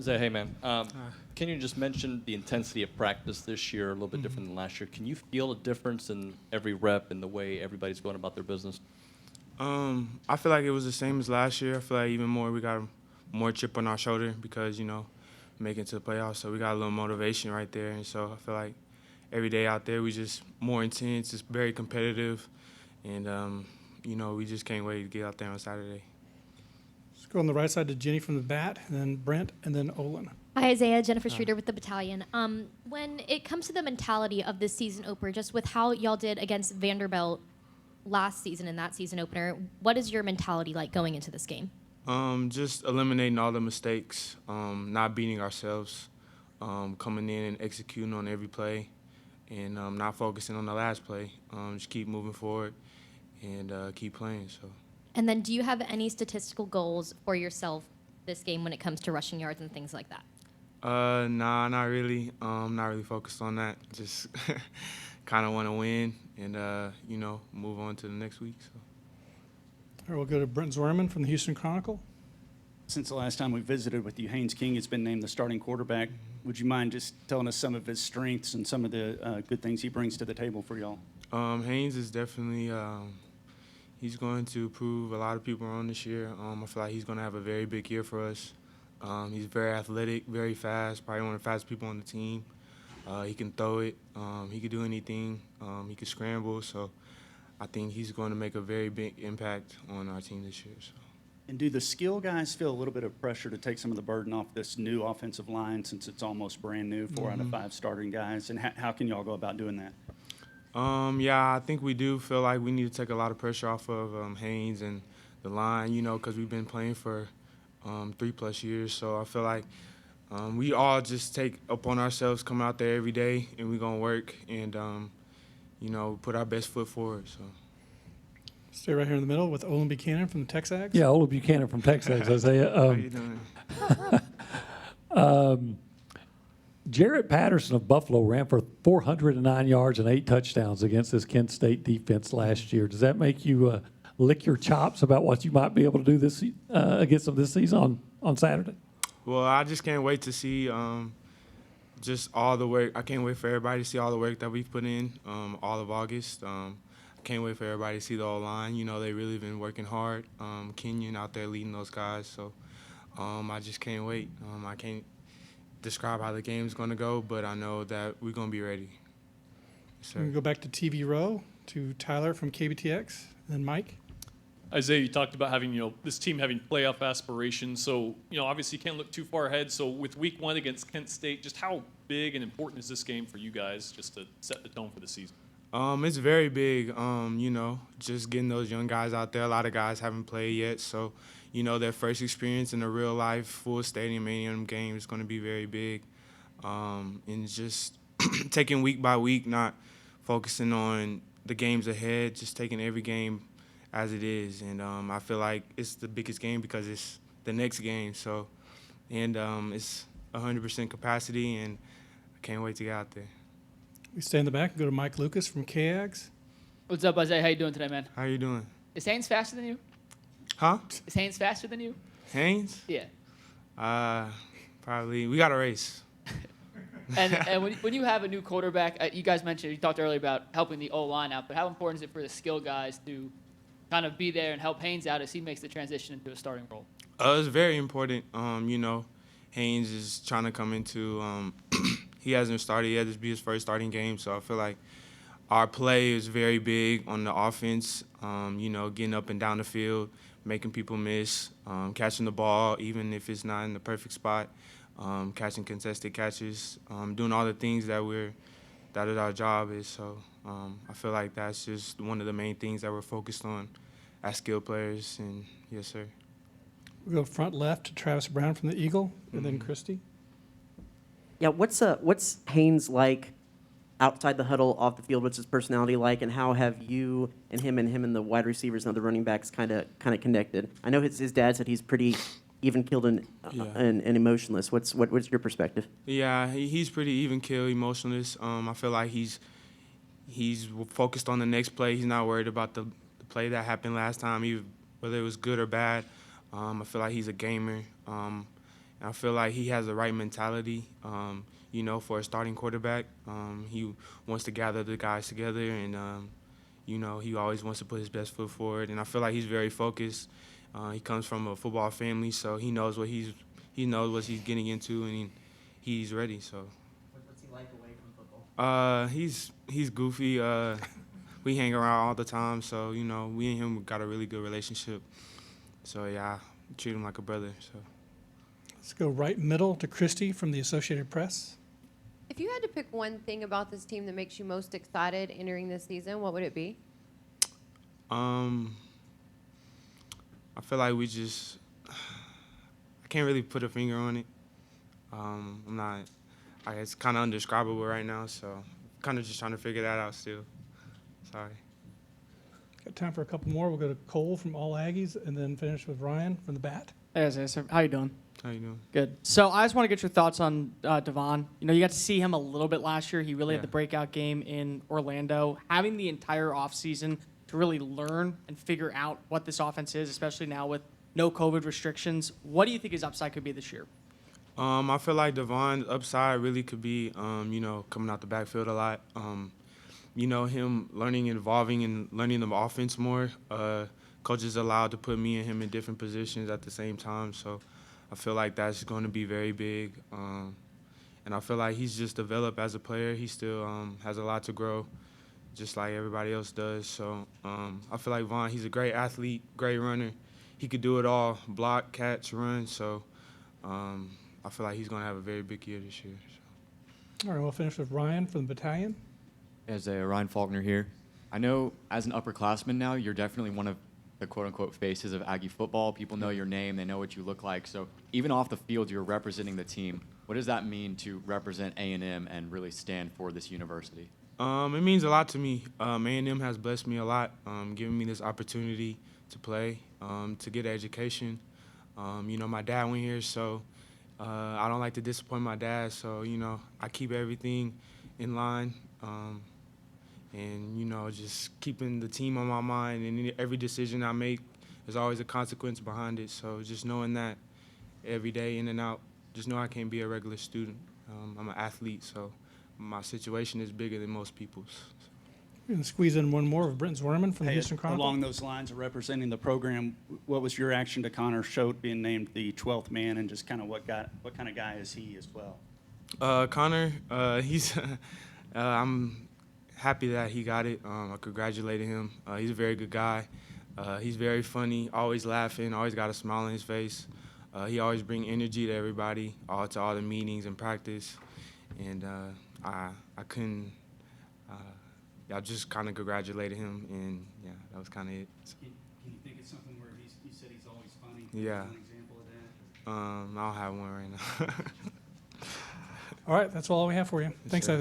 Hey man, can you just mention the intensity of practice this year, a little bit different than last year? Can you feel a difference in every rep and the way everybody's going about their business? I feel like it was the same as last year. I feel like even more we got more chip on our shoulder because, making it to the playoffs. So we got a little motivation right there. And so I feel like every day out there we just more intense. It's very competitive. And, we just can't wait to get out there on Saturday. Let's go on the right side to Jenny from the bat, and then Brent, and then Olin. Hi, Isaiah. Jennifer Streeter with the Battalion. When it comes to the mentality of this season opener, just with how y'all did against Vanderbilt last season in that season opener, what is your mentality like going into this game? Just eliminating all the mistakes, not beating ourselves, coming in and executing on every play, and not focusing on the last play. Just keep moving forward and keep playing. So. And then do you have any statistical goals for yourself this game when it comes to rushing yards and things like that? Nah, not really. Not really focused on that. Just kind of want to win and, move on to the next week. So. All right, we'll go to Brent Zorman from the Houston Chronicle. Since the last time we visited with you, Haynes King has been named the starting quarterback. Would you mind just telling us some of his strengths and some of the good things he brings to the table for y'all? Haynes is definitely he's going to prove a lot of people wrong this year. I feel like he's going to have a very big year for us. He's very athletic, very fast, probably one of the fastest people on the team. He can throw it. He can do anything. He can scramble. So I think he's going to make a very big impact on our team this year. So. And do the skill guys feel a little bit of pressure to take some of the burden off this new offensive line since it's almost brand new, 4 out of 5 starting guys? And how can y'all go about doing that? Yeah, I think we do feel like we need to take a lot of pressure off of Haynes and the line, because we've been playing for 3+ years. So I feel like we all just take upon ourselves, come out there every day, and we're going to work and, put our best foot forward. So. Stay right here in the middle with Olin Buchanan from the Texags. Yeah, Olin Buchanan from Texags, Isaiah. How you doing? Jarrett Patterson of Buffalo ran for 409 yards and 8 touchdowns against this Kent State defense last year. Does that make you lick your chops about what you might be able to do this against them this season on Saturday? Well, I just can't wait to see just all the work. I can't wait for everybody to see all the work that we've put in all of August. Can't wait for everybody to see the O-line. They really been working hard. Kenyon out there leading those guys. So I just can't wait. I can't describe how the game's going to go, but I know that we're going to be ready. Yes, sir. We're going to go back to TV Row, to Tyler from KBTX, and then Mike. Isaiah, you talked about having, this team having playoff aspirations. So, obviously you can't look too far ahead. So with week 1 against Kent State, just how big and important is this game for you guys just to set the tone for the season? It's very big, just getting those young guys out there. A lot of guys haven't played yet, so, their first experience in a real-life, full stadium A&M game is going to be very big. And just taking week by week, not focusing on the games ahead, just taking every game as it is. And I feel like it's the biggest game because it's the next game. So, and it's 100% capacity, and I can't wait to get out there. We stay in the back and go to Mike Lucas from KAGS. What's up, Isaiah? How you doing today, man? How you doing? Is Haynes faster than you? Huh? Is Haynes faster than you? Haynes? Yeah. Probably. We got a race. And when you have a new quarterback, you guys mentioned, you talked earlier about helping the O-line out, but how important is it for the skill guys to kind of be there and help Haynes out as he makes the transition into a starting role? It's very important. Haynes is trying to come into he hasn't started yet. This will be his first starting game, so I feel like our play is very big on the offense, getting up and down the field, making people miss, catching the ball, even if it's not in the perfect spot, catching contested catches, doing all the things that is our job is. So I feel like that's just one of the main things that we're focused on as skilled players, and yes, sir. We go front left to Travis Brown from the Eagle, and then Christy. Yeah, what's Haynes like outside the huddle, off the field? What's his personality like, and how have you and him and the wide receivers and other running backs kind of connected? I know his dad said he's pretty even-keeled and emotionless. What's your perspective? Yeah, he's pretty even-keeled, emotionless. I feel like he's focused on the next play. He's not worried about the play that happened last time, whether it was good or bad. I feel like he's a gamer. And I feel like he has the right mentality, you know, for a starting quarterback. He wants to gather the guys together, and, you know, he always wants to put his best foot forward. And I feel like he's very focused. He comes from a football family, so he knows what he's getting into, and he's ready. So. What's he like away from football? He's goofy. We hang around all the time, so you know, we and him got a really good relationship. So yeah, I treat him like a brother. So. Let's go right middle to Christy from the Associated Press. If you had to pick one thing about this team that makes you most excited entering this season, what would it be? I feel like I can't really put a finger on it. It's kind of undescribable right now, so kind of just trying to figure that out still. Sorry. Got time for a couple more. We'll go to Cole from All Aggies and then finish with Ryan from the Bat. Hey, Isaiah, sir. How you doing? How you doing? Good. So I just want to get your thoughts on Devon. You know, you got to see him a little bit last year. He really Yeah. had the breakout game in Orlando. Having the entire offseason to really learn and figure out what this offense is, especially now with no COVID restrictions, what do you think his upside could be this year? I feel like Devon's upside really could be, you know, coming out the backfield a lot. You know, him learning, evolving, and learning the offense more. Coaches allowed to put me and him in different positions at the same time, so I feel like that's going to be very big. And I feel like he's just developed as a player. He still has a lot to grow, just like everybody else does. So I feel like Vaughn, he's a great athlete, great runner. He could do it all, block, catch, run. So I feel like he's going to have a very big year this year. So. All right, we'll finish with Ryan from the Battalion. As a Ryan Faulkner here, I know as an upperclassman now, you're definitely one of the quote-unquote faces of Aggie football. People know your name, they know what you look like. So even off the field, you're representing the team. What does that mean to represent A&M and really stand for this university? It means a lot to me. A&M has blessed me a lot, giving me this opportunity to play, to get education. You know, my dad went here, so I don't like to disappoint my dad. So, you know, I keep everything in line. And, you know, just keeping the team on my mind, and every decision I make, there's always a consequence behind it. So just knowing that every day in and out, just know I can't be a regular student. I'm an athlete, so my situation is bigger than most people's. We're going to squeeze in one more of Brenton Zwerman from the Hey, Houston Chronicle. along those lines of representing the program, what was your reaction to Connor Schote being named the 12th man, and just kind of what kind of guy is he as well? Connor, he's I'm happy that he got it. I congratulated him. He's a very good guy. He's very funny, always laughing, always got a smile on his face. He always brings energy to everybody, to all the meetings and practice. And I just kind of congratulated him, and yeah, that was kind of it. So. Can you think of something where you said he's always funny? Yeah. An example of that? I don't have one right now. All right, that's all we have for you. Thanks, sure. Isaiah.